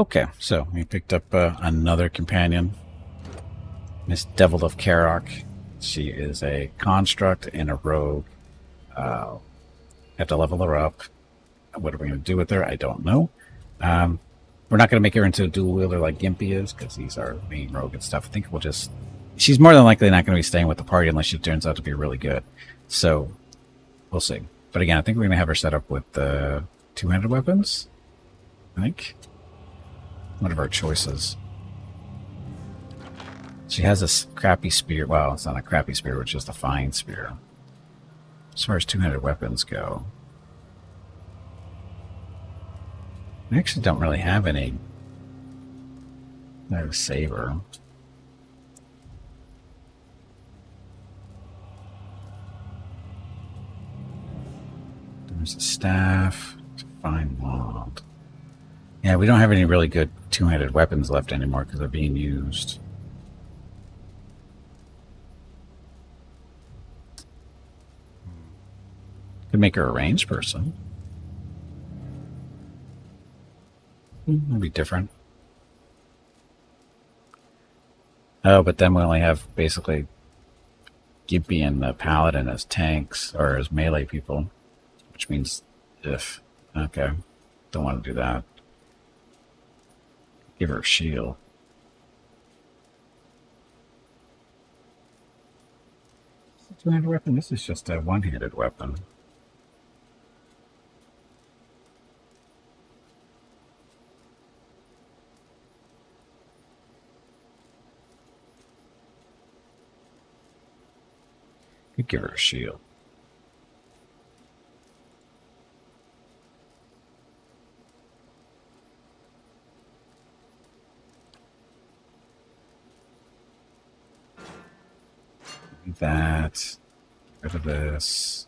Okay, so we picked up another companion, Miss Devil of Karok. She is a construct and a rogue. Have to level her up. What are we going to do with her? I don't know. Um, we're not going to make her into a dual wielder like Gimpy is, because he's our main rogue and stuff. I think we'll just. She's more than likely not going to be staying with the party unless she turns out to be really good. So we'll see. But again, I think we're going to have her set up with two-handed weapons. I think. One of our choices. She has a crappy spear. Well, it's not a crappy spear, it's just a fine spear. As far as two-handed weapons go, we actually don't really have any. There's a saber. There's a staff. Fine wand. Yeah, we don't have any really good two-handed weapons left anymore because they're being used. Could make her a ranged person. That'd be different. Oh, but then we only have basically Gimpy and the Paladin as tanks or as melee people, which means if. Okay, don't want to do that. Give her a shield. It's a two-handed weapon. This is just a one-handed weapon. Could give her a shield. That. Get rid of this.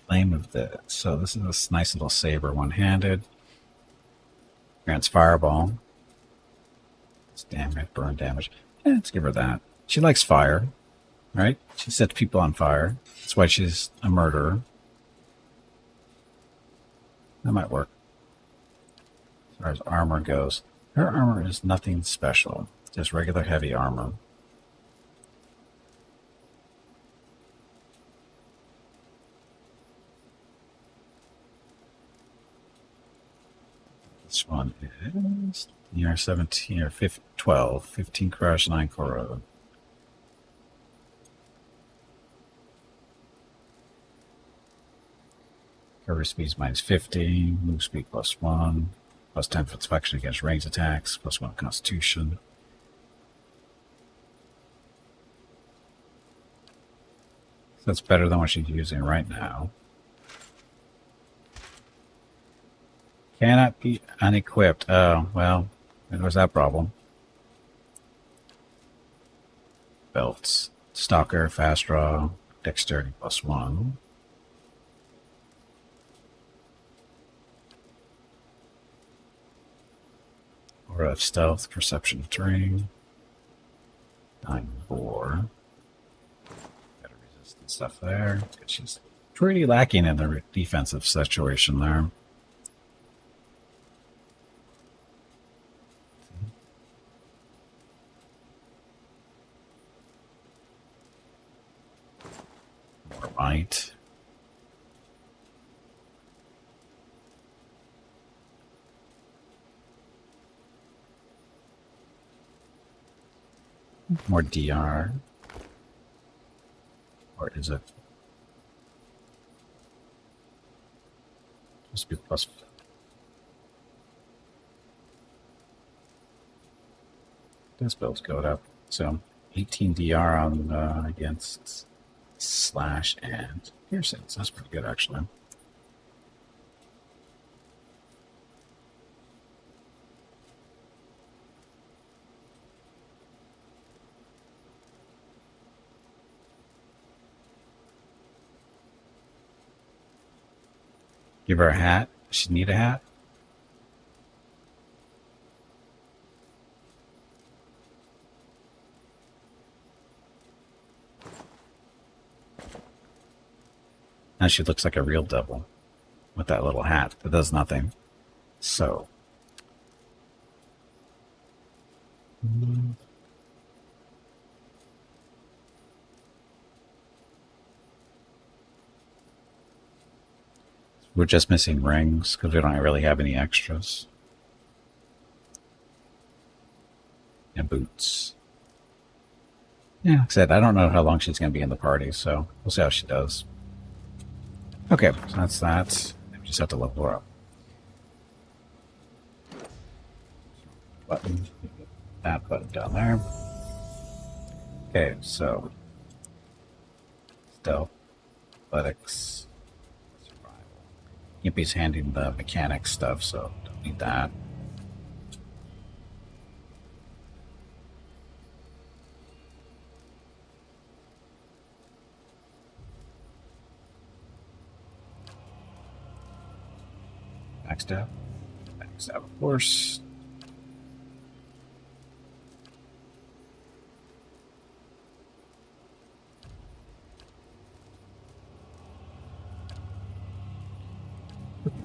Flame of this. So this is this nice little saber, one-handed. Grants fireball. It's damage, burn damage. Yeah, let's give her that. She likes fire, right? She sets people on fire. That's why she's a murderer. That might work. As far as armor goes, her armor is nothing special. Just regular heavy armor. This one is ER17 or 12, 15 crush, 9 corrode. Cover speed minus 50, move speed plus 1, plus 10 for deflection against ranged attacks, plus 1 constitution. So that's better than what she's using right now. Cannot be unequipped. Oh, well, there was that problem. Belts. Stalker, fast draw, dexterity plus 1. Aura of stealth, perception of terrain. 9-4. Better resistance stuff there. She's pretty lacking in the defensive situation there. More might. More DR. Or is it? Must be plus. This build's going up. So 18 DR on against slash and piercing. So that's pretty good actually. Give her a hat. Does she need a hat? Now she looks like a real devil with that little hat that does nothing. So, we're just missing rings because we don't really have any extras. And boots. Yeah, like I said, I don't know how long she's going to be in the party, so we'll see how she does. Okay, so that's that. We just have to level her up. Button. That button down there. Okay, so stealth, athletics, survival. Yippie's handing the mechanics stuff, so don't need that. Backstab. Backstab, of course.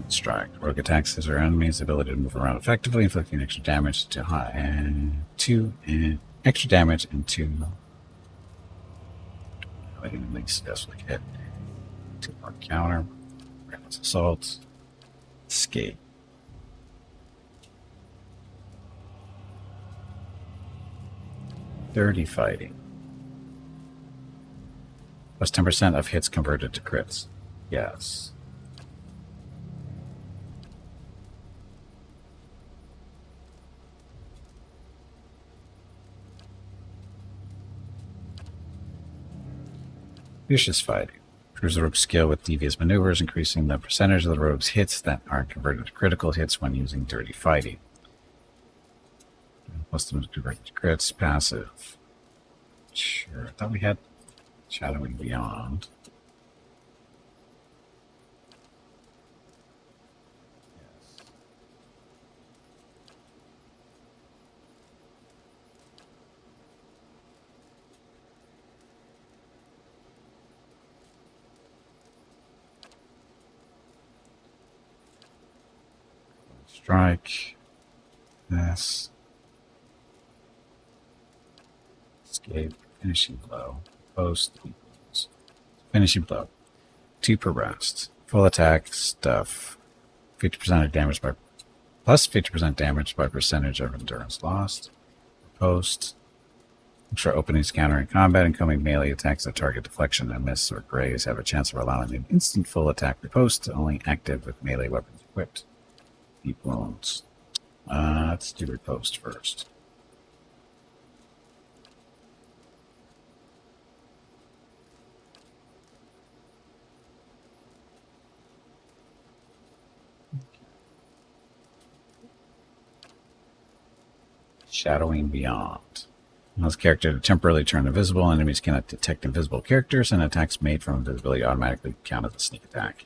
Strike. Rogue attacks as our enemies' ability to move around effectively, inflicting extra damage to high and extra damage into enemy successfully hit. 2-part counter. Reckless assault. Escape. Dirty fighting. Plus 10% of hits converted to crits. Yes. Vicious fighting. Improves the rogue's skill with devious maneuvers, increasing the percentage of the rogue's hits that are converted to critical hits when using dirty fighting. Plus them converted to crits. Passive. Sure. I thought we had Shadowing Beyond. Strike. This. Escape. Finishing blow. Post. Finishing blow. 2 per rest. Full attack stuff. 50% of damage by plus 50% damage by percentage of endurance lost. Post. Extra openings counter in combat. Incoming melee attacks that target deflection and miss or graze have a chance of allowing an instant full attack riposte, only active with melee weapons equipped. Deep wounds. Let's do riposte first. Shadowing Beyond. Allows character to temporarily turn invisible. Enemies cannot detect invisible characters, and attacks made from invisibility automatically count as a sneak attack.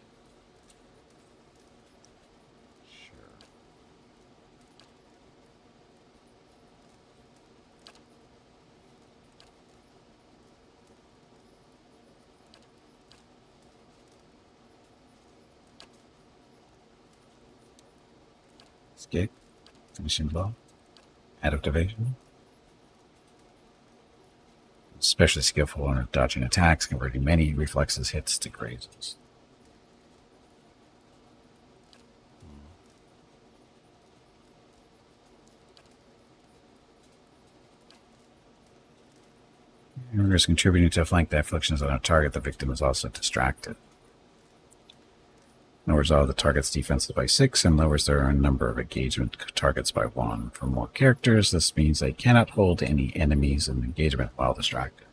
Escape. Finishing blow. Adept evasion. Especially skillful in dodging attacks, converting many reflexes hits to grazes. Is contributing to flank the afflictions on a target. The victim is also distracted. Lowers all the target's defenses by 6 and lowers their number of engagement targets by 1. For more characters, this means they cannot hold any enemies in engagement while distracted.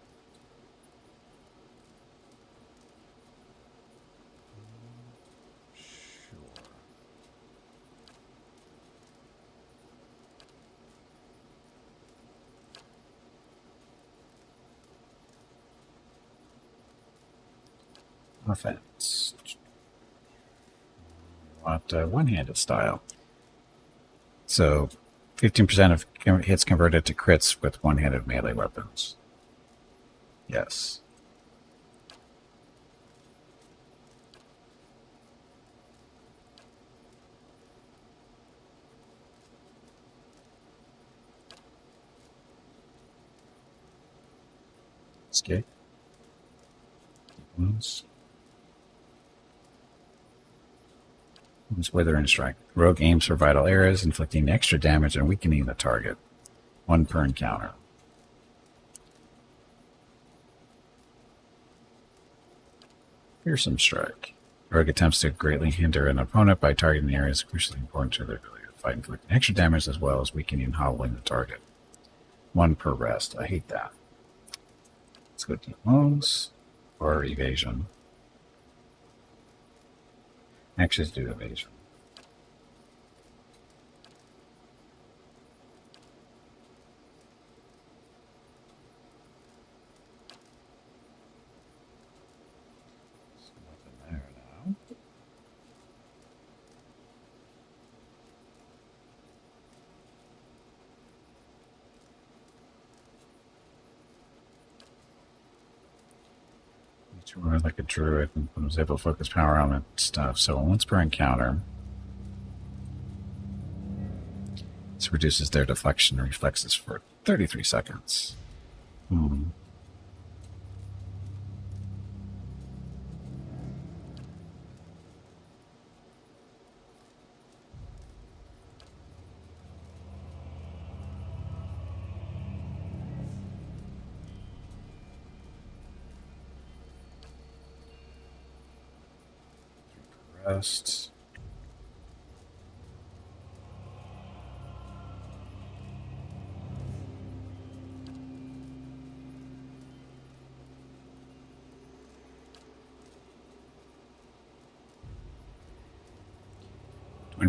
Offense. Want one-handed style. So 15% of hits converted to crits with one-handed melee weapons. Yes. Escape. Wounds. Wither and strike. Rogue aims for vital areas, inflicting extra damage and weakening the target. 1 per encounter. Fearsome strike. Rogue attempts to greatly hinder an opponent by targeting areas crucially important to their ability to fight, inflicting extra damage as well as weakening and hobbling the target. 1 per rest. I hate that. Let's go deep wounds or evasion. Actually, let's do evasion. Nothing there now. Each one like a druid and was able to focus power on it stuff. So once per encounter. This reduces their deflection reflexes for 33 seconds. Rest.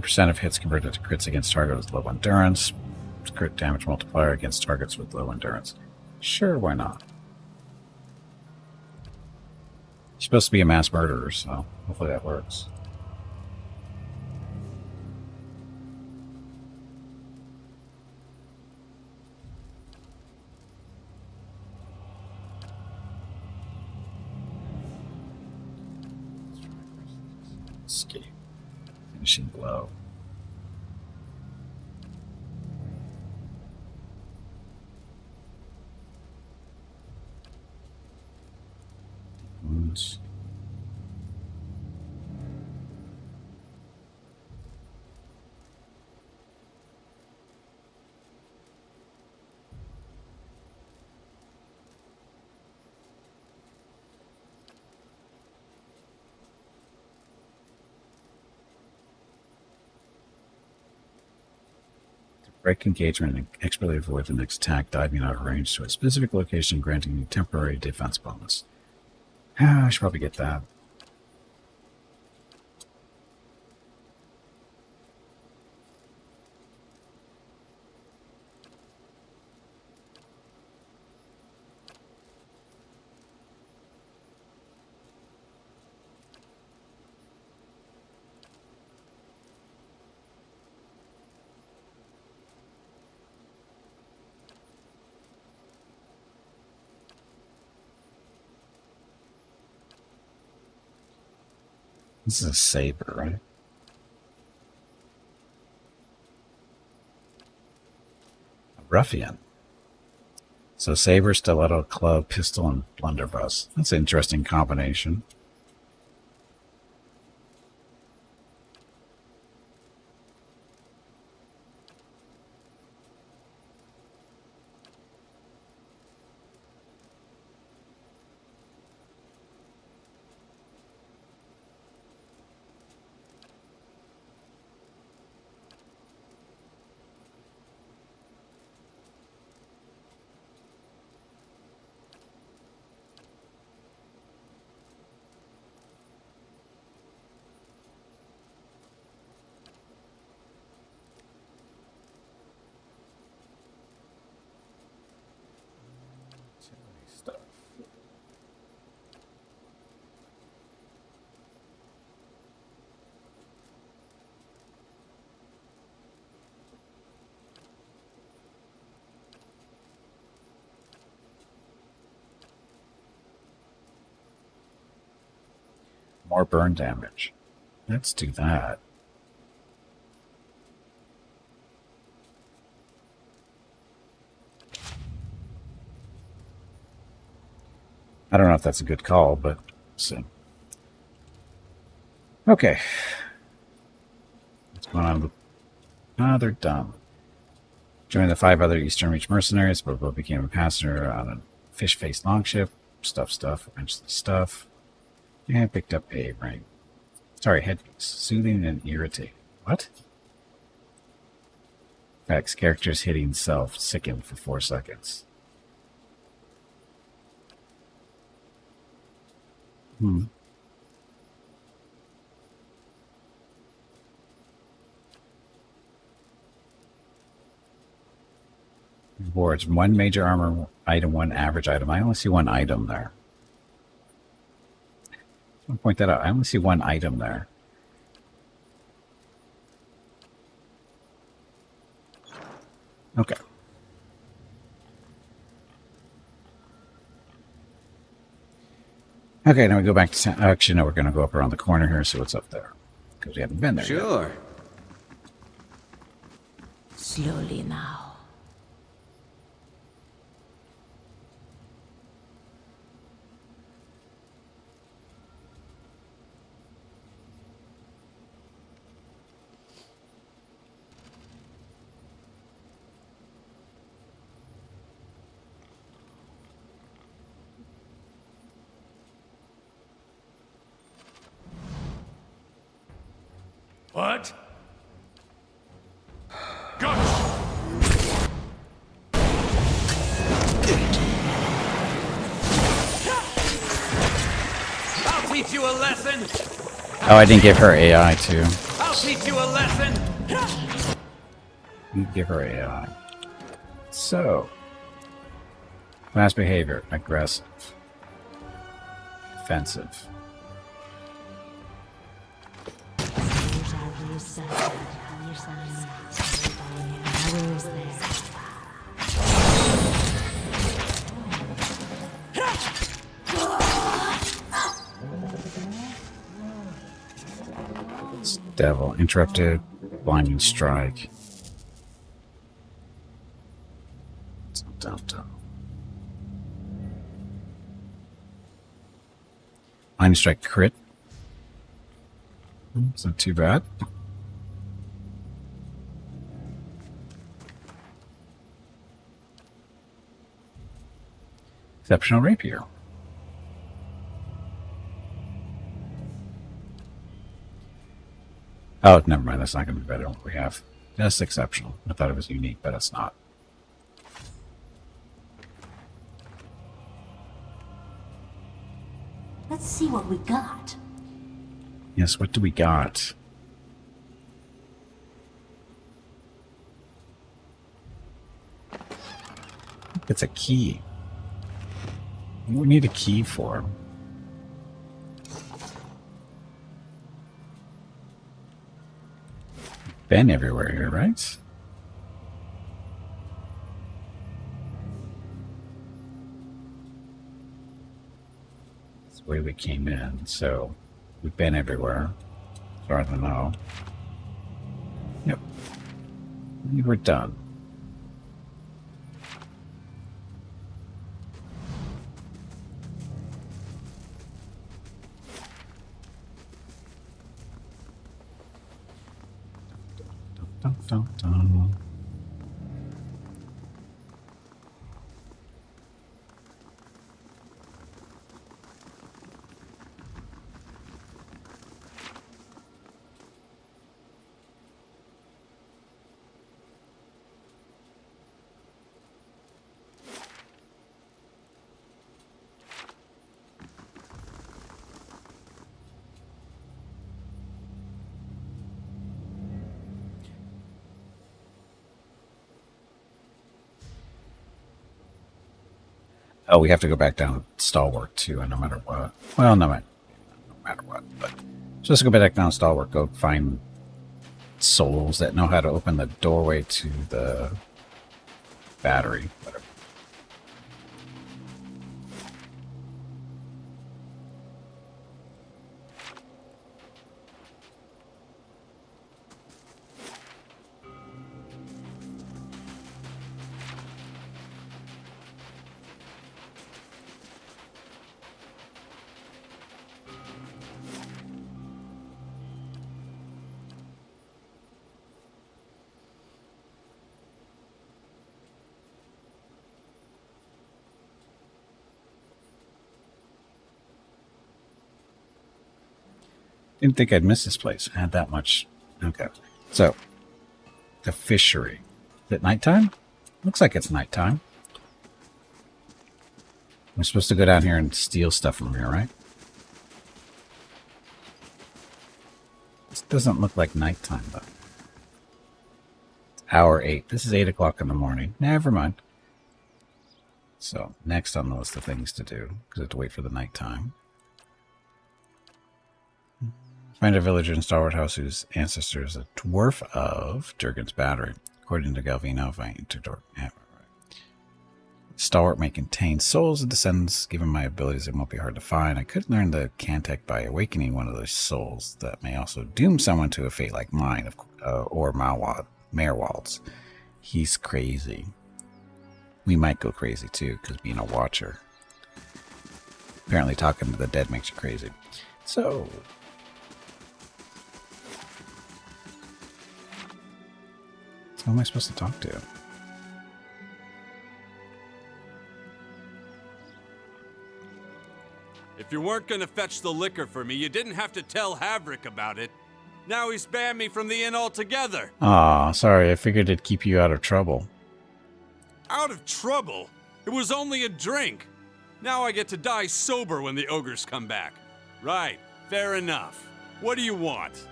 Percent of hits converted to crits against targets with low endurance. Crit damage multiplier against targets with low endurance. Sure, why not? You're supposed to be a mass murderer, so hopefully that works. Escape. Finishing blow. Wounds. Break engagement and expertly avoid the next attack, diving out of range to a specific location, granting you temporary defense bonus. I should probably get that. This is a saber, right? A ruffian. So saber, stiletto, club, pistol, and blunderbuss. That's an interesting combination. Stuff. More burn damage. Let's do that. I don't know if that's a good call, but so. Okay. What's going on? Ah, they're done. Joined the 5 other Eastern Reach mercenaries, but became a passenger on a fish-faced longship. Stuff, eventually stuff. And picked up a ring. Sorry, headpiece. Soothing and irritating. What? Facts. Characters hitting self. Sicken for 4 seconds. Rewards. 1 major armor item, 1 average item. I only see 1 item there. I'll point that out. I only see 1 item there. Okay. Okay, now we go back to... Actually, no, we're going to go up around the corner here, see what's up there. Because we haven't been there Sure. yet. Slowly now. What? Gotcha! I'll teach you a lesson. Oh, I didn't give her AI, too. I'll teach you a lesson. You give her AI. So... Class behavior. Aggressive. Defensive. Devil. Interrupted. Blinding strike. Blinding strike crit. It's not too bad. Exceptional rapier. Oh, never mind. That's not going to be better than what we have. Just exceptional. I thought it was unique, but it's not. Let's see what we got. Yes, what do we got? It's a key. What do we need a key for? Been everywhere here, right? That's the way we came in, so we've been everywhere. As far as I know. Yep. We were done. Dun, dun, dun. Oh, we have to go back down Stalwart too, and no matter what. Well, no matter what, but just go back down Stalwart, go find souls that know how to open the doorway to the battery. Whatever. Didn't think I'd miss this place. I had that much. Okay. So, the fishery. Is it nighttime? Looks like it's nighttime. We're supposed to go down here and steal stuff from here, right? This doesn't look like nighttime, though. It's hour 8. This is 8 o'clock in the morning. Never mind. So, next on the list of things to do, because I have to wait for the nighttime. Find a villager in Starward House whose ancestor is a dwarf of Durgan's Battery. According to Galvino, if I enter Durgan... Yeah, right. Stalwart may contain souls of descendants. Given my abilities, it won't be hard to find. I could learn the Cantek by awakening one of those souls. That may also doom someone to a fate like mine, or Merwald's. He's crazy. We might go crazy, too, because being a watcher. Apparently talking to the dead makes you crazy. So... who am I supposed to talk to? If you weren't gonna fetch the liquor for me, you didn't have to tell Havrick about it. Now he's banned me from the inn altogether. Aw, sorry. I figured it'd keep you out of trouble. Out of trouble? It was only a drink. Now I get to die sober when the ogres come back. Right, fair enough. What do you want?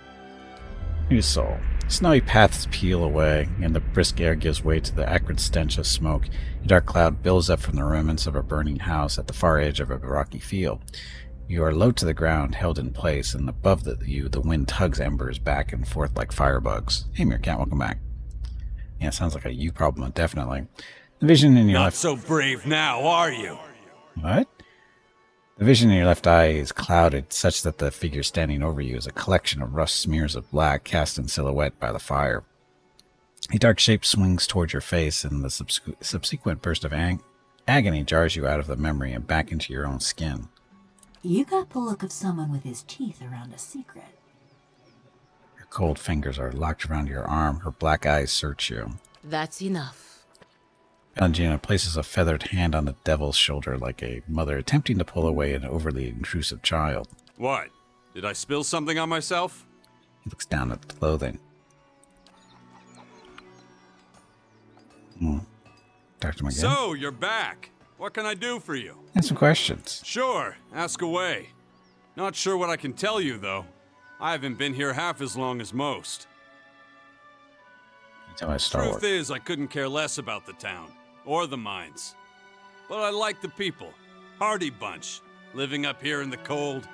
Your soul. Snowy paths peel away, and the brisk air gives way to the acrid stench of smoke. A dark cloud billows up from the remnants of a burning house at the far edge of a rocky field. You are low to the ground, held in place, and above you the wind tugs embers back and forth like firebugs. Hey, Meerkat, welcome back. Yeah, sounds like a you problem, definitely. The vision in your Not left... so brave now, are you? What? The vision in your left eye is clouded, such that the figure standing over you is a collection of rough smears of black cast in silhouette by the fire. A dark shape swings towards your face, and the subsequent burst of agony jars you out of the memory and back into your own skin. You got the look of someone with his teeth around a secret. Her cold fingers are locked around your arm. Her black eyes search you. That's enough. Valentina places a feathered hand on the devil's shoulder like a mother attempting to pull away an overly intrusive child. What? Did I spill something on myself? He looks down at the clothing. Talk to him again. So, you're back. What can I do for you? And some questions. Sure, ask away. Not sure what I can tell you, though. I haven't been here half as long as most. You tell my Star Wars. Truth is, I couldn't care less about the town. Or the mines. But I like the people. Hardy bunch. Living up here in the cold.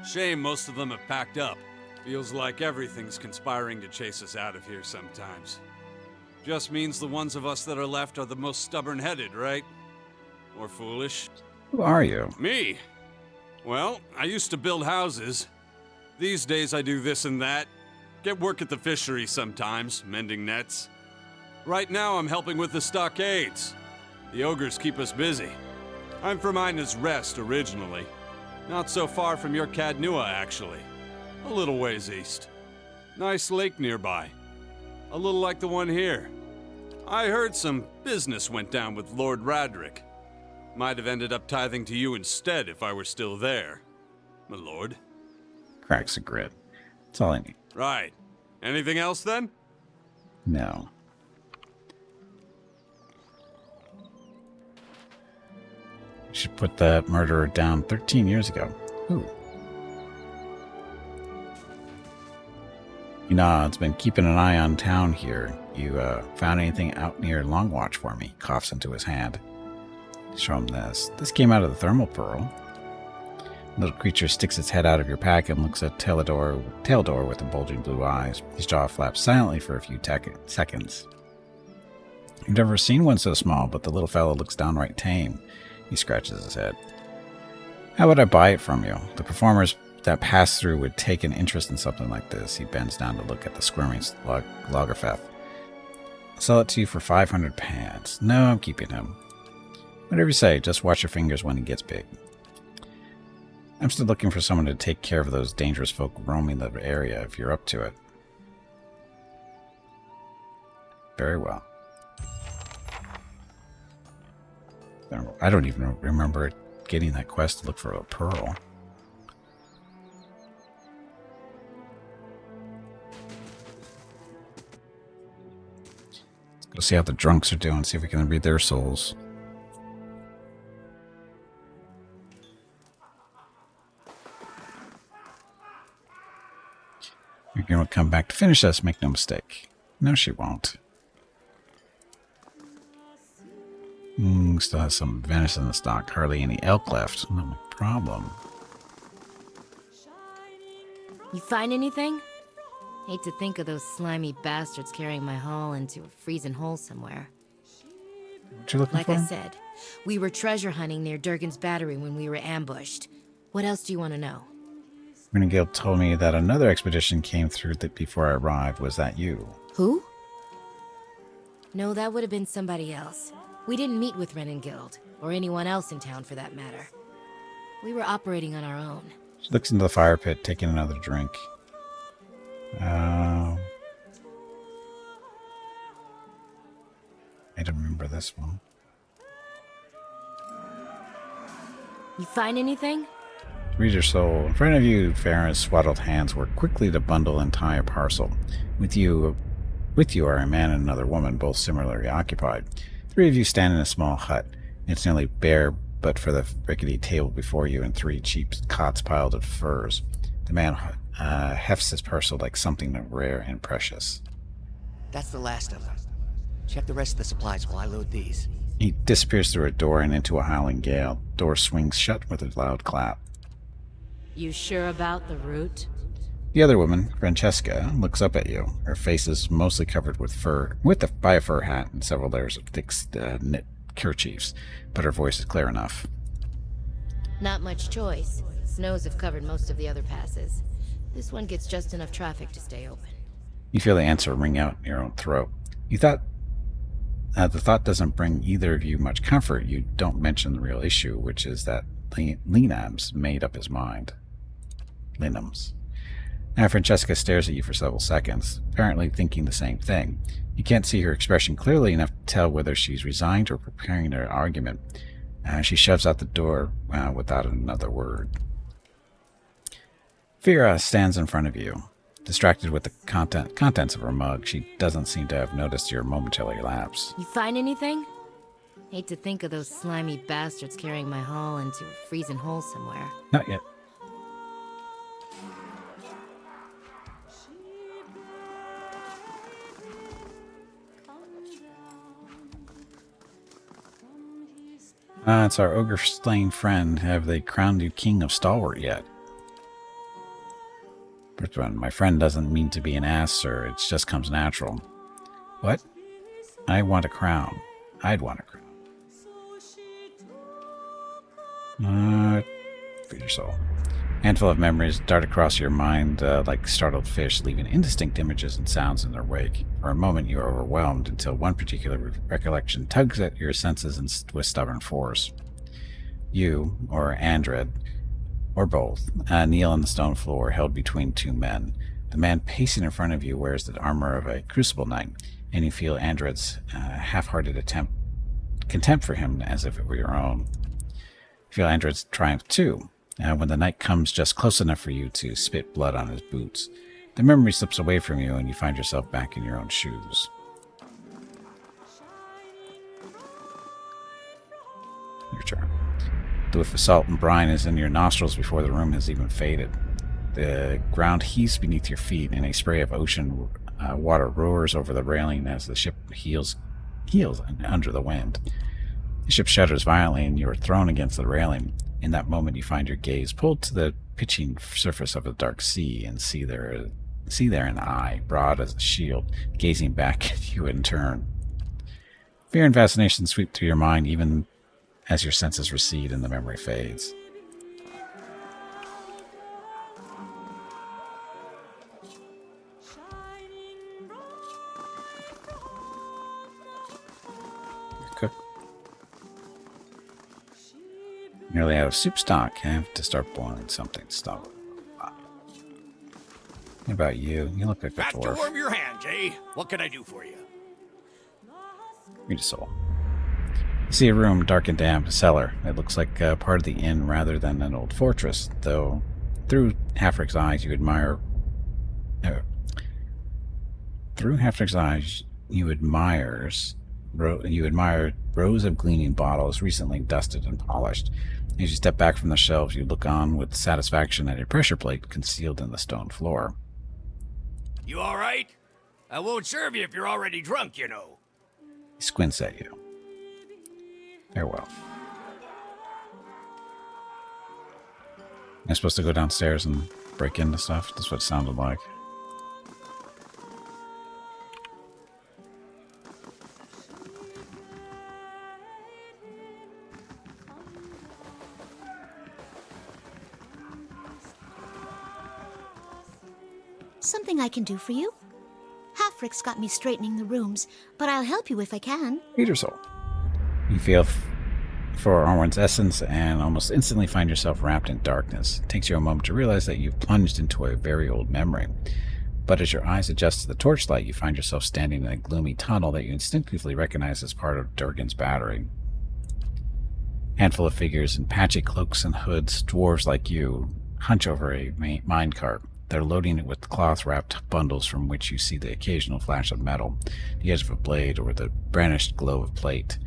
Shame most of them have packed up. Feels like everything's conspiring to chase us out of here sometimes. Just means the ones of us that are left are the most stubborn-headed, right? Or foolish. Who are you? Me? Well, I used to build houses. These days I do this and that. Get work at the fishery sometimes, mending nets. Right now I'm helping with the stockades. The ogres keep us busy. I'm from Ina's Rest originally. Not so far from your Cadnua, actually. A little ways east. Nice lake nearby. A little like the one here. I heard some business went down with Lord Radric. Might have ended up tithing to you instead if I were still there. My lord. Cracks a grin. That's all I need. Right. Anything else then? No. You should put that murderer down 13 years ago. Ooh. You know, it's been keeping an eye on town here. You found anything out near Longwatch for me? Coughs into his hand. Show him this. This came out of the thermal pearl. Little creature sticks its head out of your pack and looks at Taildor with the bulging blue eyes. His jaw flaps silently for a few seconds. You've never seen one so small, but the little fellow looks downright tame. He scratches his head. How would I buy it from you? The performers that pass through would take an interest in something like this. He bends down to look at the squirming Lagerfeth. I'll sell it to you for 500 pads. No, I'm keeping him. Whatever you say, just watch your fingers when he gets big. I'm still looking for someone to take care of those dangerous folk roaming the area if you're up to it. Very well. I don't even remember getting that quest to look for a pearl. Go see how the drunks are doing, see if we can read their souls. You're going to come back to finish us, make no mistake. No, she won't. Still has some venison in the stock. Hardly any elk left. No problem. You find anything? Hate to think of those slimy bastards carrying my haul into a freezing hole somewhere. What you looking Like for? I said, we were treasure hunting near Durgan's Battery when we were ambushed. What else do you want to know? Renegade told me that another expedition came through that before I arrived. Was that you? Who? No, that would have been somebody else. We didn't meet with Renengild, or anyone else in town for that matter. We were operating on our own. She looks into the fire pit, taking another drink. I don't remember this one. You find anything? Read your soul. In front of you, Farron's swaddled hands work quickly to bundle and tie a parcel. With you are a man and another woman, both similarly occupied. 3 of you stand in a small hut. It's nearly bare, but for the rickety table before you and 3 cheap cots piled of furs. The man hefts his parcel like something rare and precious. That's the last of them. Check the rest of the supplies while I load these. He disappears through a door and into a howling gale. Door swings shut with a loud clap. You sure about the route? The other woman, Francesca, looks up at you. Her face is mostly covered with fur, by a fur hat and several layers of thick knit kerchiefs, but her voice is clear enough. Not much choice. Snows have covered most of the other passes. This one gets just enough traffic to stay open. You feel the answer ring out in your own throat. You thought the thought doesn't bring either of you much comfort. You don't mention the real issue, which is that Lenam's made up his mind. Lenam's. Now Francesca stares at you for several seconds, apparently thinking the same thing. You can't see her expression clearly enough to tell whether she's resigned or preparing her argument. She shoves out the door without another word. Vera stands in front of you. Distracted with the contents of her mug, she doesn't seem to have noticed your momentary lapse. You find anything? Hate to think of those slimy bastards carrying my haul into a freezing hole somewhere. Not yet. It's our ogre-slain friend. Have they crowned you king of Stalwart yet? Bertrand, my friend doesn't mean to be an ass, sir. It just comes natural. What? I want a crown. I'd want a crown. Feed your soul. Handful of memories dart across your mind like startled fish, leaving indistinct images and sounds in their wake. For a moment you are overwhelmed until one particular recollection tugs at your senses with stubborn force. You, or Andred, or both, kneel on the stone floor, held between 2 men. The man pacing in front of you wears the armor of a crucible knight, and you feel Andred's half-hearted contempt for him as if it were your own. You feel Andred's triumph too, when the knight comes just close enough for you to spit blood on his boots. The memory slips away from you, and you find yourself back in your own shoes. Your turn. The whiff of salt and brine is in your nostrils before the room has even faded. The ground heaves beneath your feet, and a spray of ocean water roars over the railing as the ship heels under the wind. The ship shudders violently, and you are thrown against the railing. In that moment, you find your gaze pulled to the pitching surface of a dark sea, and see there an eye, broad as a shield, gazing back at you in turn. Fear and fascination sweep through your mind, even as your senses recede and the memory fades. Cook. Nearly out of soup stock. I have to start boiling something to stop it. What about you? You look like a Back to dwarf. warm your hands, eh? What can I do for you? Read a soul. You see a room, dark and damp, a cellar. It looks like part of the inn rather than an old fortress, though through Halfrick's eyes you you admire rows of gleaming bottles recently dusted and polished. As you step back from the shelves, you look on with satisfaction at a pressure plate concealed in the stone floor. You all right? I won't serve you if you're already drunk, you know. He squints at you. Farewell. Am I supposed to go downstairs and break into stuff? That's what it sounded like. Something I can do for you? Halfrick's got me straightening the rooms, but I'll help you if I can. Peter Soul. You feel for Arwen's essence and almost instantly find yourself wrapped in darkness. It takes you a moment to realize that you've plunged into a very old memory. But as your eyes adjust to the torchlight, you find yourself standing in a gloomy tunnel that you instinctively recognize as part of Durgan's battery. Handful of figures in patchy cloaks and hoods, dwarves like you, hunch over a minecart. They're loading it with cloth-wrapped bundles from which you see the occasional flash of metal, the edge of a blade, or the burnished glow of plate.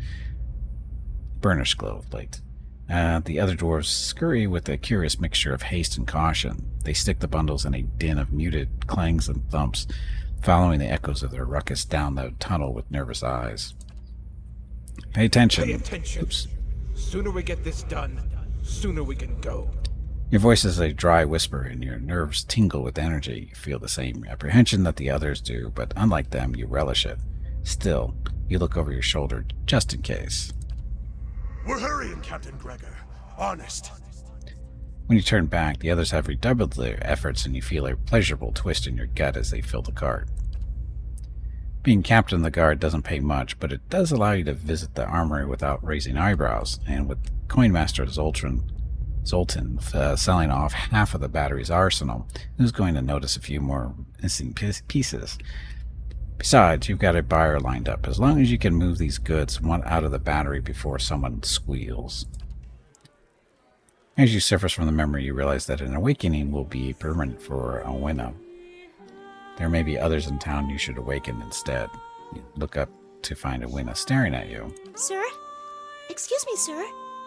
The other dwarves scurry with a curious mixture of haste and caution. They stick the bundles in a din of muted clangs and thumps, following the echoes of their ruckus down the tunnel with nervous eyes. Pay attention. Pay attention. Oops. Sooner we get this done, sooner we can go. Your voice is a dry whisper, and your nerves tingle with energy. You feel the same apprehension that the others do, but unlike them, you relish it. Still, you look over your shoulder, just in case. We're hurrying, Captain Gregor. Honest. When you turn back, the others have redoubled their efforts, and you feel a pleasurable twist in your gut as they fill the cart. Being captain of the guard doesn't pay much, but it does allow you to visit the armory without raising eyebrows, and with Coinmaster Zoltan selling off half of the battery's arsenal, who's going to notice a few more missing pieces? Besides, you've got a buyer lined up, as long as you can move these goods one out of the battery before someone squeals. As you surface from the memory, you realize that an awakening will be permanent for Owena. There may be others in town you should awaken instead. You look up to find Owena staring at you. Sir? Excuse me, sir.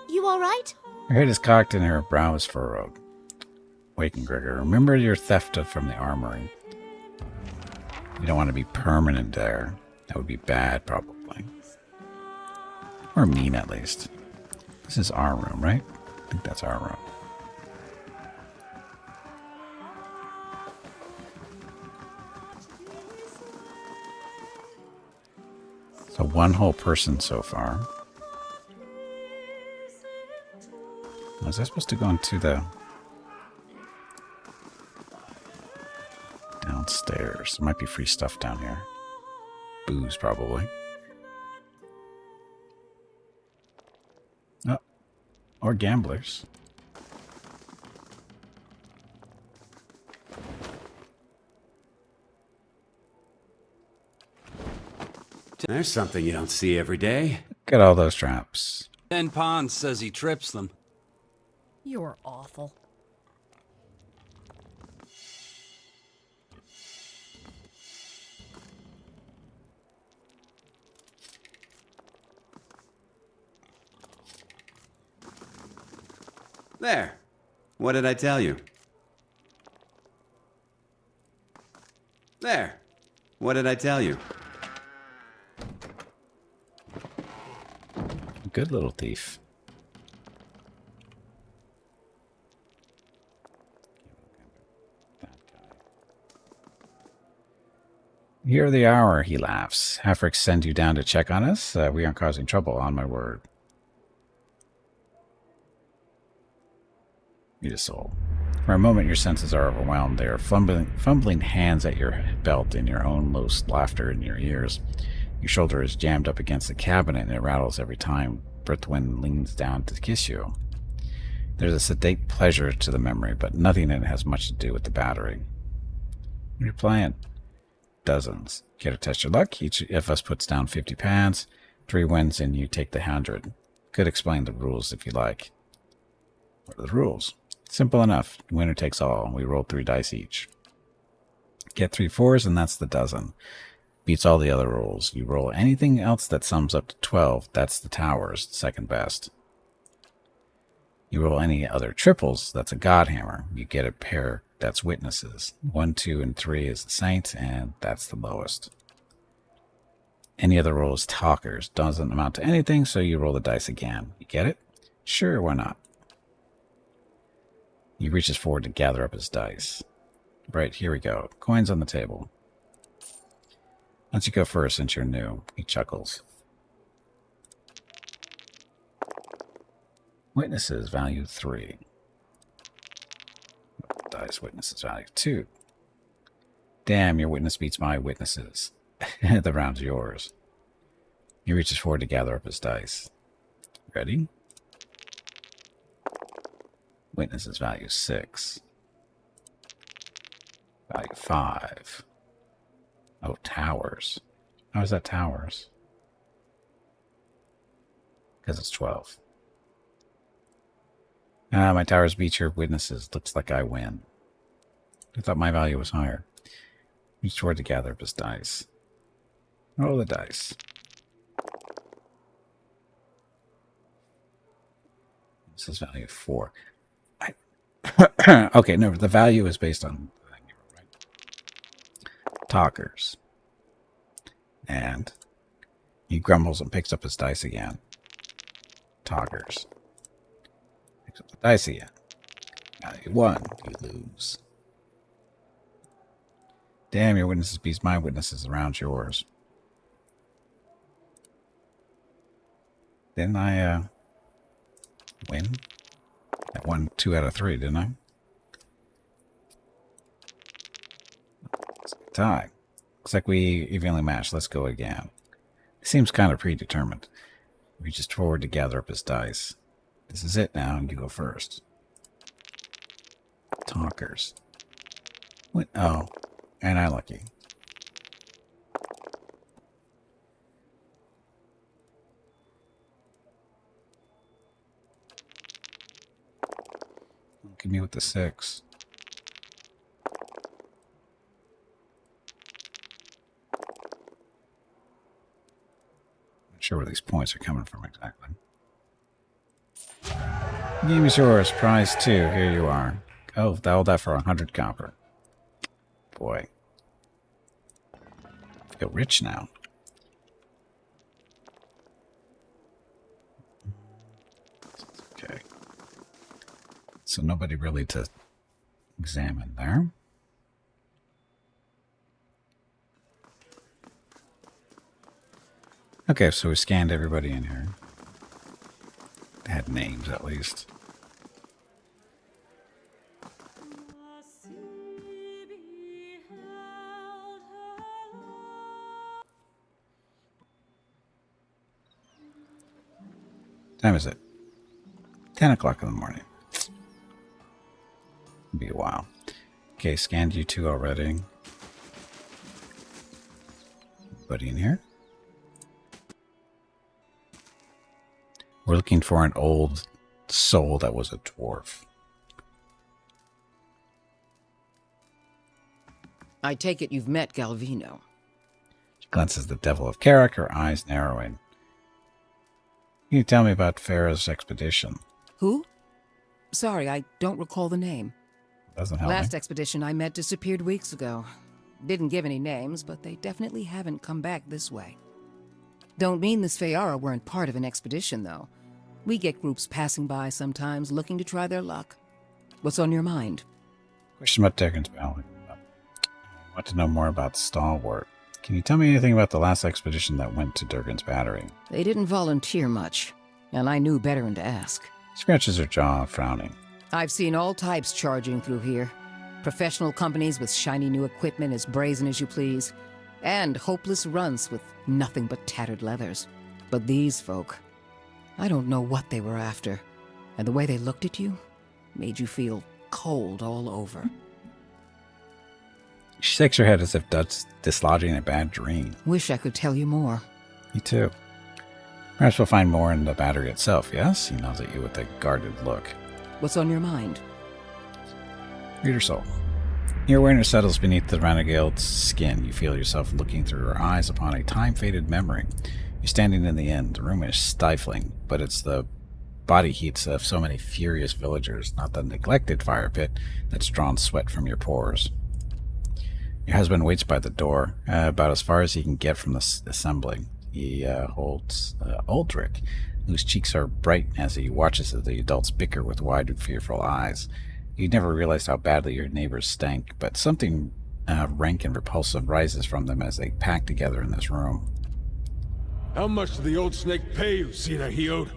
You all right? Her head is cocked and her brow is furrowed. Waken, Gregor. Remember your theft from the armory. You don't want to be permanent there. That would be bad, probably. Or mean, at least. This is our room, right? I think that's our room. So one whole person so far. Was I supposed to go into the downstairs? There might be free stuff down here. Booze, probably. Oh, or gamblers. There's something you don't see every day. Look at all those traps. Ben Pond says he trips them. You're awful. There. What did I tell you? There. What did I tell you? Good little thief. Hear the hour, he laughs. Halfrick send you down to check on us? We aren't causing trouble, on my word. Need a soul. For a moment, your senses are overwhelmed. They are fumbling hands at your belt and your own low laughter in your ears. Your shoulder is jammed up against the cabinet and it rattles every time Brithwin leans down to kiss you. There's a sedate pleasure to the memory, but nothing in it has much to do with the battery. What are you playing? Dozens. Care to test your luck? Each of us puts down 50 pounds. 3 wins and you take the 100. Could explain the rules if you like. What are the rules? Simple enough. Winner takes all. We roll 3 dice each. Get 3 4s and that's the dozen. beats all the other rolls. You roll anything else that sums up to 12. That's the towers, second best. You roll any other triples, that's a godhammer. You get a pair, that's witnesses. 1, 2, and 3 is the saint, and that's the lowest. Any other roll is talkers. Doesn't amount to anything, so you roll the dice again. You get it? Sure, why not? He reaches forward to gather up his dice. Right, here we go. Coins on the table. Once you go first, since you're new, he chuckles. Witnesses, value 3. Dice, witnesses, value 2. Damn, your witness beats my witnesses. The round's yours. He reaches forward to gather up his dice. Ready? Witnesses, value 6. Value 5. Oh, towers. How is that towers? Because it's 12. My towers beat your witnesses. Looks like I win. I thought my value was higher. Reach toward to gather up his dice. Roll the dice. This is value 4. Okay, no, the value is based on the thing you wrote, right? Talkers. And he grumbles and picks up his dice again. Talkers. Picks up the dice again. Value 1. You lose. Damn, your witnesses beats my witnesses. The round's yours. Didn't I win? I won 2 out of 3, didn't I? It's a tie. Looks like we evenly matched. Let's go again. It seems kind of predetermined. Reaches forward to gather up his dice. This is it now, and you go first. Talkers. What? Oh, and I lucky. Give me with the 6. Not sure where these points are coming from exactly. Game is yours. Prize 2. Here you are. Oh, all that for 100 copper. Boy. I feel rich now. Okay. So nobody really to examine there. Okay, so we scanned everybody in here. They had names at least. Time is it? 10 o'clock in the morning. Be a while. Okay, scanned you 2 already. Anybody in here? We're looking for an old soul that was a dwarf. I take it you've met Galvino. She glances at the Devil of Karak, her eyes narrowing. Can you tell me about Farah's expedition? Who? Sorry, I don't recall the name. Doesn't help Last me. expedition I met disappeared weeks ago. Didn't give any names, but they definitely haven't come back this way. Don't mean the Sfeara weren't part of an expedition, though. We get groups passing by sometimes looking to try their luck. What's on your mind? Question about Durgan's Valley. I want to know more about Stalwart. Can you tell me anything about the last expedition that went to Durgan's Battery? They didn't volunteer much, and I knew better than to ask. Scratches her jaw, frowning. I've seen all types charging through here. Professional companies with shiny new equipment as brazen as you please, and hopeless runts with nothing but tattered leathers. But these folk, I don't know what they were after, and the way they looked at you made you feel cold all over. She shakes her head as if dislodging a bad dream. Wish I could tell you more. Me too. Perhaps we'll find more in the battery itself, yes? He nods at you with a guarded look. What's on your mind? Read her soul. Your awareness settles beneath the renegade's skin. You feel yourself looking through her eyes upon a time-faded memory. You're standing in the inn. The room is stifling, but it's the body heats of so many furious villagers, not the neglected fire pit that's drawn sweat from your pores. Your husband waits by the door, about as far as he can get from the assembly. He holds Uldric, whose cheeks are bright as he watches the adults bicker with wide and fearful eyes. You never realized how badly your neighbors stank, but something rank and repulsive rises from them as they pack together in this room. How much did the old snake pay you, Sinahil?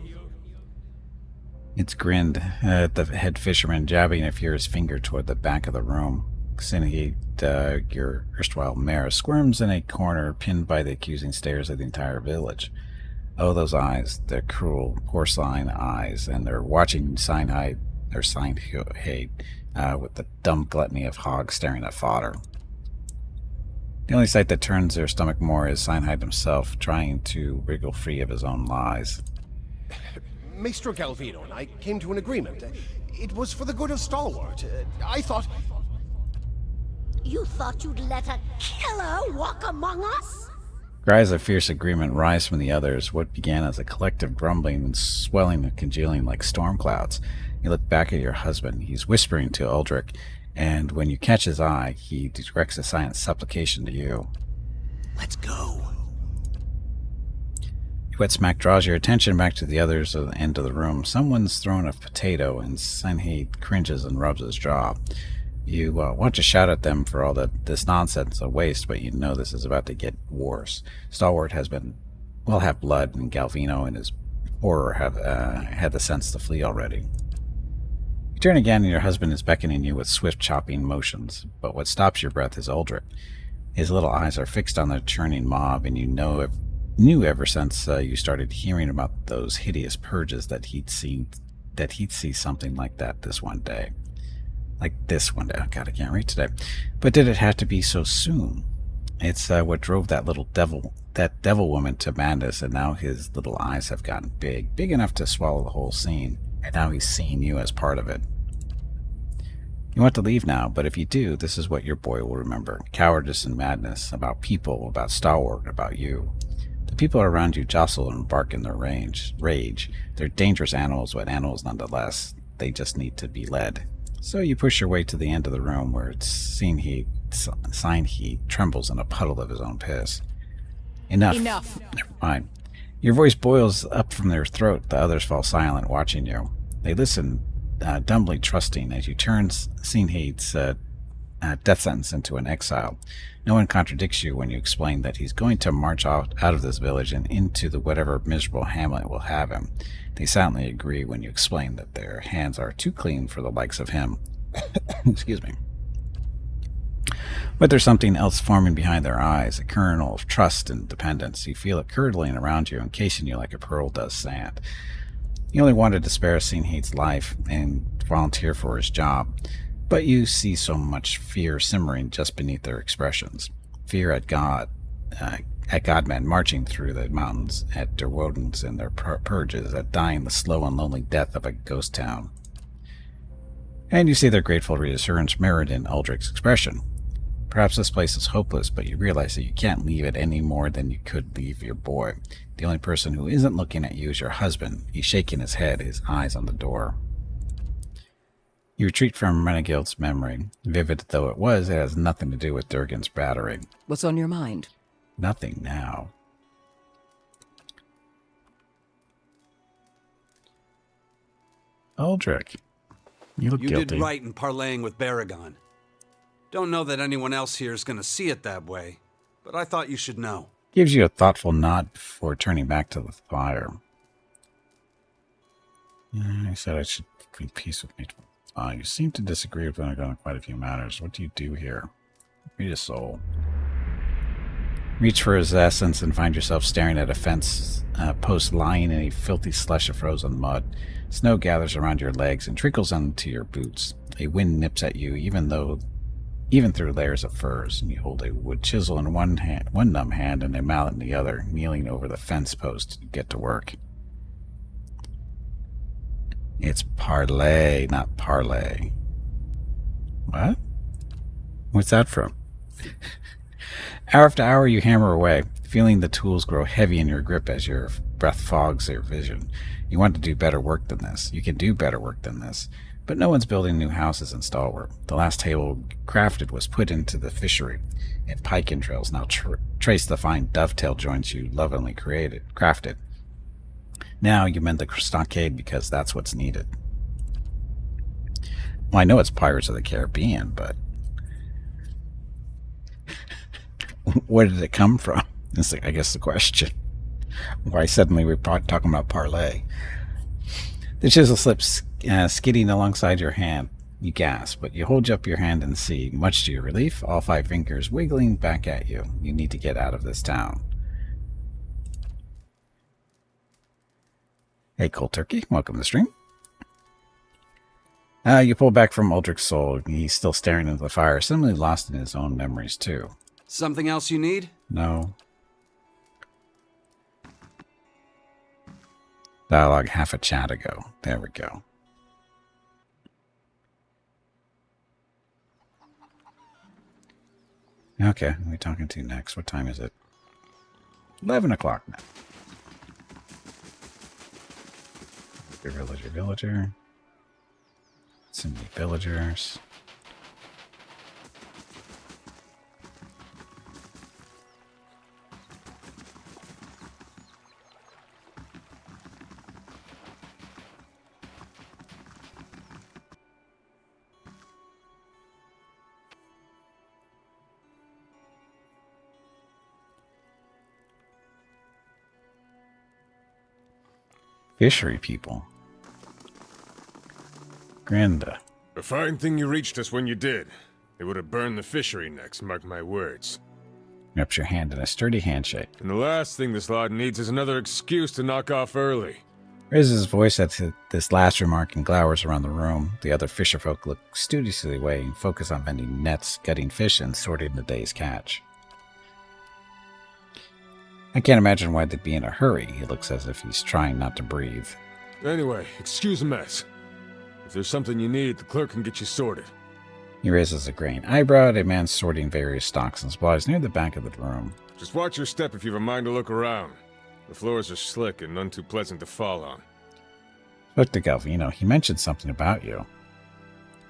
It's grinned at the head fisherman, jabbing a furious finger toward the back of the room. Sinahil, your erstwhile mare, squirms in a corner, pinned by the accusing stares of the entire village. Oh, those eyes, their cruel, porcelain eyes, and they're watching Sinahil with the dumb gluttony of hogs staring at fodder. The only sight that turns their stomach more is Sinahil himself, trying to wriggle free of his own lies. Maestro Galvino and I came to an agreement. It was for the good of Stalwart. I thought... You thought you'd let a killer walk among us? Cries of fierce agreement rise from the others, what began as a collective grumbling and swelling and congealing like storm clouds. You look back at your husband. He's whispering to Uldric, and when you catch his eye, he directs a silent supplication to you. Let's go. Wet smack draws your attention back to the others at the end of the room. Someone's thrown a potato, and Sinahil cringes and rubs his jaw. You want to shout at them for all this nonsense of waste, but you know this is about to get worse. Stalwart have blood, and Galvino and his horror have had the sense to flee already. You turn again, and your husband is beckoning you with swift, chopping motions, but what stops your breath is Uldric. His little eyes are fixed on the churning mob, and you knew ever since you started hearing about those hideous purges that he'd see something like this one day. Like this one day. Oh God, I can't read today. But did it have to be so soon? It's what drove that devil woman to madness, and now his little eyes have gotten big enough to swallow the whole scene, and now he's seeing you as part of it. You want to leave now, but if you do, this is what your boy will remember. Cowardice and madness, about people, about Stalwart, about you. The people around you jostle and bark in their rage. They're dangerous animals, but animals nonetheless. They just need to be led. So you push your way to the end of the room where Sinahil trembles in a puddle of his own piss. Enough. Never mind. Your voice boils up from their throat. The others fall silent, watching you. They listen, dumbly trusting, as you turn Sinahil's death sentence into an exile. No one contradicts you when you explain that he's going to march out of this village and into whatever miserable hamlet will have him. They silently agree when you explain that their hands are too clean for the likes of him. Excuse me. But there's something else forming behind their eyes, a kernel of trust and dependence. You feel it curdling around you, encasing you like a pearl does sand. You only wanted to spare Sinahil's life and volunteer for his job, but you see so much fear simmering just beneath their expressions. Fear at Godmen marching through the mountains, at Derwodens and their purges, at dying the slow and lonely death of a ghost town. And you see their grateful reassurance mirrored in Uldric's expression. Perhaps this place is hopeless, but you realize that you can't leave it any more than you could leave your boy. The only person who isn't looking at you is your husband. He's shaking his head, his eyes on the door. You retreat from Renegild's memory. Vivid though it was, it has nothing to do with Durgan's battery. What's on your mind? Nothing now. Uldric, you look guilty. You did right in parlaying with Baragon. Don't know that anyone else here is going to see it that way, but I thought you should know. Gives you a thoughtful nod before turning back to the fire. I said I should be peace with me. You seem to disagree with Baragon on quite a few matters. What do you do here? Read his soul. Reach for his essence and find yourself staring at a fence post lying in a filthy slush of frozen mud. Snow gathers around your legs and trickles onto your boots. A wind nips at you, even through layers of furs, and you hold a wood chisel in one numb hand and a mallet in the other, kneeling over the fence post to get to work. It's parlay, not parlay. What? What's that from? Hour after hour, you hammer away, feeling the tools grow heavy in your grip as your breath fogs your vision. You want to do better work than this. You can do better work than this. But no one's building new houses in Stalwart. The last table crafted was put into the fishery, and pike entrails now trace the fine dovetail joints you lovingly crafted. Now you mend the stockade because that's what's needed. Well, I know it's Pirates of the Caribbean, but where did it come from? Is, I guess, the question. Why suddenly we're talking about parlay? The chisel slips skidding alongside your hand. You gasp, but you hold up your hand and see, much to your relief, all 5 fingers wiggling back at you. You need to get out of this town. Hey, Cold Turkey, welcome to the stream. You pull back from Uldrich's soul. He's still staring into the fire, suddenly lost in his own memories, too. Something else you need? No. Dialogue half a chat ago. There we go. Okay, who are we talking to next? What time is it? 11 o'clock now. Villager. So many villagers. Fishery people. Granda. A fine thing you reached us when you did. They would have burned the fishery next, mark my words. Wraps your hand in a sturdy handshake. And the last thing this lot needs is another excuse to knock off early. Raises his voice at this last remark and glowers around the room. The other fisherfolk look studiously away and focus on mending nets, gutting fish, and sorting the day's catch. I can't imagine why they'd be in a hurry. He looks as if he's trying not to breathe. Anyway, excuse the mess. If there's something you need, the clerk can get you sorted. He raises a graying eyebrow at a man sorting various stocks and supplies near the back of the room. Just watch your step if you've a mind to look around. The floors are slick and none too pleasant to fall on. Look to Galvino. He mentioned something about you.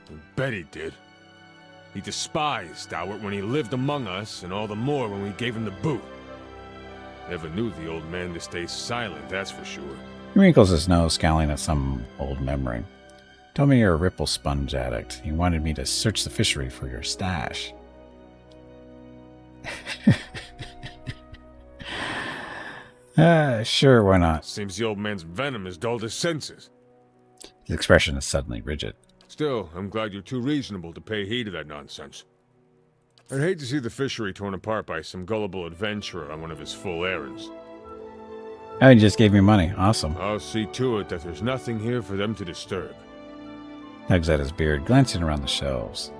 I bet he did. He despised Stalwart when he lived among us, and all the more when we gave him the boot. Never knew the old man to stay silent, that's for sure. He wrinkles his nose, scowling at some old memory. Told me you're a ripple sponge addict. He wanted me to search the fishery for your stash. Sure, why not? Seems the old man's venom has dulled his senses. His expression is suddenly rigid. Still, I'm glad you're too reasonable to pay heed to that nonsense. I'd hate to see the fishery torn apart by some gullible adventurer on one of his full errands. Oh, he just gave me money. Awesome. I'll see to it that there's nothing here for them to disturb. Tugs at his beard, glancing around the shelves.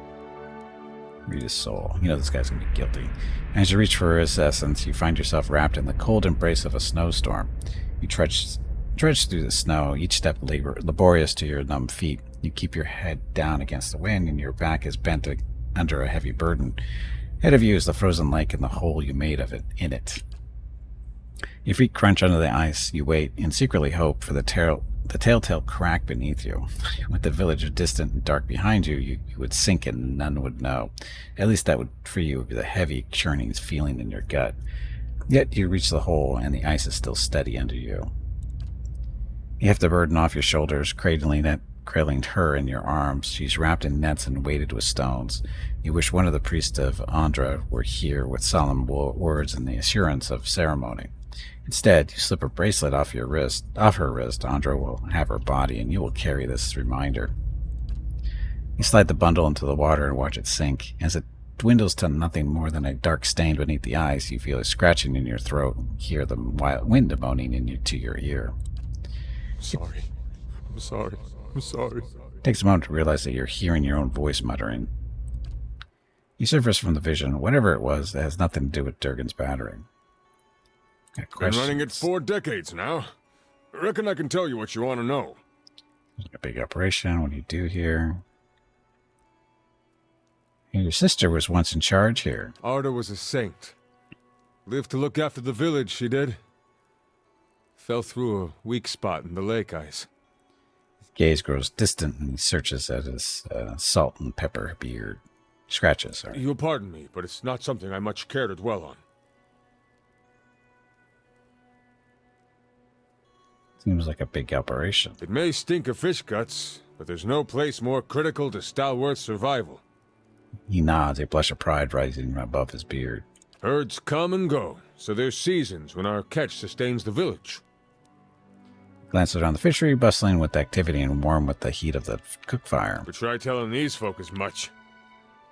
Read his soul. You know this guy's gonna be guilty. As you reach for his essence, you find yourself wrapped in the cold embrace of a snowstorm. You trudge through the snow, each step laborious to your numb feet. You keep your head down against the wind, and your back is bent under a heavy burden. Ahead of you is the frozen lake and the hole you made of it in it. Your feet crunch under the ice. You wait and secretly hope for the telltale crack beneath you. With the village distant and dark behind you, you would sink and none would know. At least that would, for you, be the heavy churning feeling in your gut. Yet you reach the hole, and the ice is still steady under you. You have the burden off your shoulders, cradling her in your arms. She's wrapped in nets and weighted with stones. You wish one of the priests of Andra were here with solemn words and the assurance of ceremony. Instead, you slip a bracelet off her wrist. Andra will have her body, and you will carry this reminder. You slide the bundle into the water and watch it sink. As it dwindles to nothing more than a dark stain beneath the ice, you feel a scratching in your throat and hear the wind moaning into your ear. I'm sorry. It takes a moment to realize that you're hearing your own voice muttering. You surface from the vision. Whatever it was, it has nothing to do with Durgan's battering. Been running it 4 decades now. I reckon I can tell you what you want to know. A big operation. What do you do here? Your sister was once in charge here. Arda was a saint. Lived to look after the village, she did. Fell through a weak spot in the lake ice. His gaze grows distant and he searches at his salt and pepper beard. Scratches, sorry. You'll pardon me, but it's not something I much care to dwell on. Seems like a big operation. It may stink of fish guts, but there's no place more critical to Stalworth's survival. He nods, a blush of pride rising above his beard. Herds come and go, so there's seasons when our catch sustains the village. Glances around the fishery, bustling with activity and warm with the heat of the cook fire. But try telling these folk as much.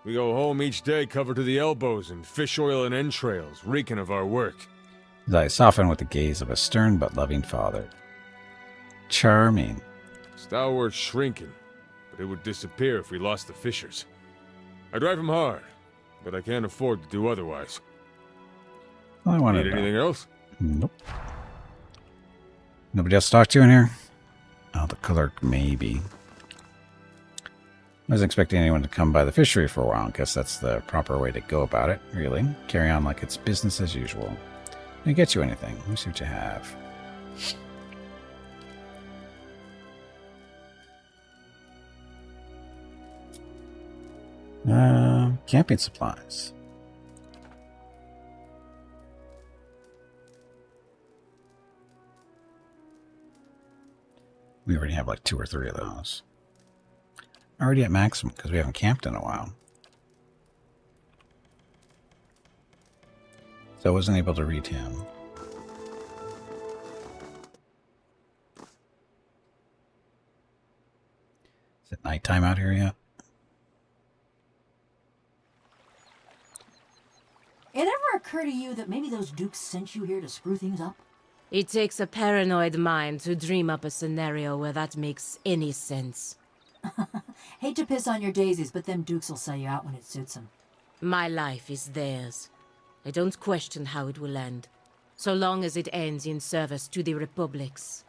We go home each day covered to the elbows in fish oil and entrails, reeking of our work. His eyes soften with the gaze of a stern but loving father. Charming. Stalworth's shrinking, but it would disappear if we lost the fishers. I drive him hard, but I can't afford to do otherwise. Well, I wanted Need anything else? Nope. Nobody else to talk to in here? Oh, the clerk, maybe. I wasn't expecting anyone to come by the fishery for a while. I guess that's the proper way to go about it, really. Carry on like it's business as usual. Didn't get you anything. Let me see what you have. Camping supplies. We already have like 2 or 3 of those. Already at maximum because we haven't camped in a while. So I wasn't able to read him. Is it nighttime out here yet? It ever occur to you that maybe those dukes sent you here to screw things up? It takes a paranoid mind to dream up a scenario where that makes any sense. Hate to piss on your daisies, but them dukes will sell you out when it suits them. My life is theirs. I don't question how it will end, so long as it ends in service to the Republics.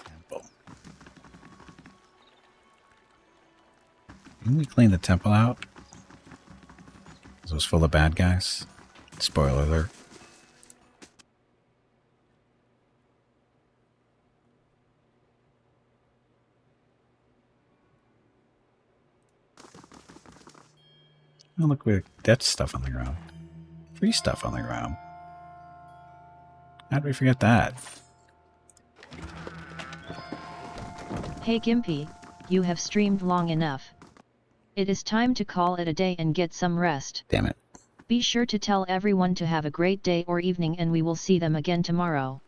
Temple. Didn't we clean the temple out? It was full of bad guys. Spoiler alert. Oh, look, we have dead stuff on the ground. Free stuff on the ground. How did we forget that? Hey Gimpy, you have streamed long enough. It is time to call it a day and get some rest. Damn it. Be sure to tell everyone to have a great day or evening and we will see them again tomorrow.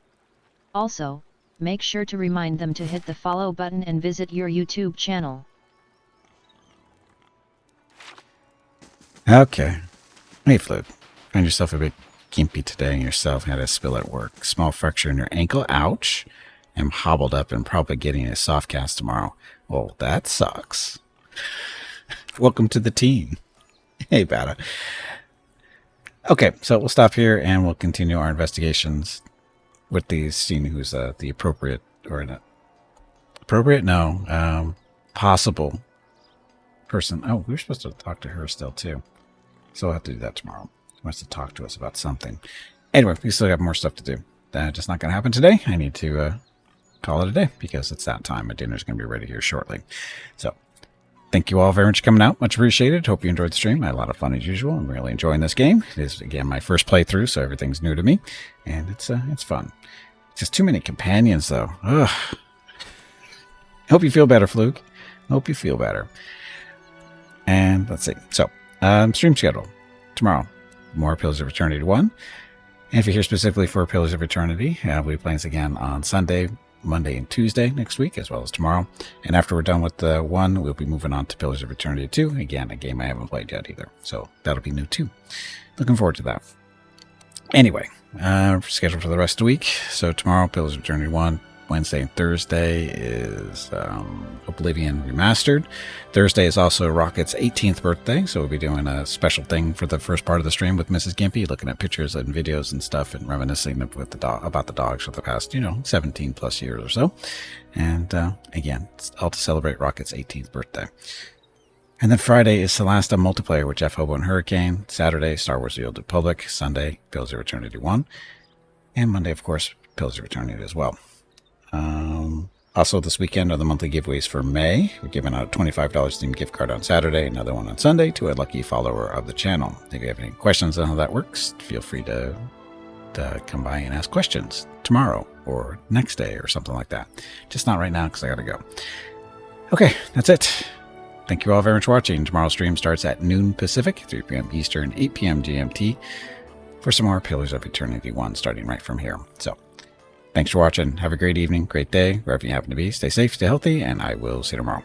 Also, make sure to remind them to hit the follow button and visit your YouTube channel. Okay. Hey, Flute. Find yourself a bit gimpy today and yourself had a spill at work. Small fracture in your ankle. Ouch. I'm hobbled up and probably getting a soft cast tomorrow. Well, that sucks. Welcome to the team. Hey, Bada. Okay, so we'll stop here and we'll continue our investigations with these, seeing who's the appropriate, or not appropriate? No. Possible person. Oh, we were supposed to talk to her still, too. So we'll have to do that tomorrow. She wants to talk to us about something. Anyway, we still have more stuff to do. That's just not going to happen today. I need to call it a day because it's that time. My dinner's going to be ready here shortly. So, thank you all very much for coming out. Much appreciated. Hope you enjoyed the stream. I had a lot of fun as usual. I'm really enjoying this game. It is, again, my first playthrough, so everything's new to me. And it's fun. Just too many companions, though. Ugh. Hope you feel better, Fluke. Hope you feel better. And let's see. So, stream schedule. Tomorrow, more Pillars of Eternity 1. And if you're here specifically for Pillars of Eternity, we'll be playing this again on Sunday, Monday, and Tuesday next week, as well as tomorrow. And after we're done with the 1, we'll be moving on to Pillars of Eternity 2. Again, a game I haven't played yet either. So that'll be new too. Looking forward to that. Anyway, scheduled for the rest of the week. So tomorrow, Pillars of Eternity 1. Wednesday and Thursday is Oblivion Remastered. Thursday is also Rocket's 18th birthday, so we'll be doing a special thing for the first part of the stream with Mrs. Gimpy, looking at pictures and videos and stuff and reminiscing with the about the dogs for the past, 17 plus years or so. And again, it's all to celebrate Rocket's 18th birthday. And then Friday is Celasta multiplayer with Jeff Hobo and Hurricane. Saturday, Star Wars The Old Republic. Sunday, Pillars of Eternity 1. And Monday, of course, Pillars of Eternity as well. Also, this weekend are the monthly giveaways for May. We're giving out a $25 Steam gift card on Saturday, another one on Sunday to a lucky follower of the channel. If you have any questions on how that works, feel free to come by and ask questions tomorrow or next day or something like that. Just not right now because I got to go. Okay, that's it. Thank you all very much for watching. Tomorrow's stream starts at noon Pacific, 3 p.m. Eastern, 8 p.m. GMT for some more Pillars of Eternity 1 starting right from here. So, thanks for watching. Have a great evening, great day, wherever you happen to be. Stay safe, stay healthy, and I will see you tomorrow.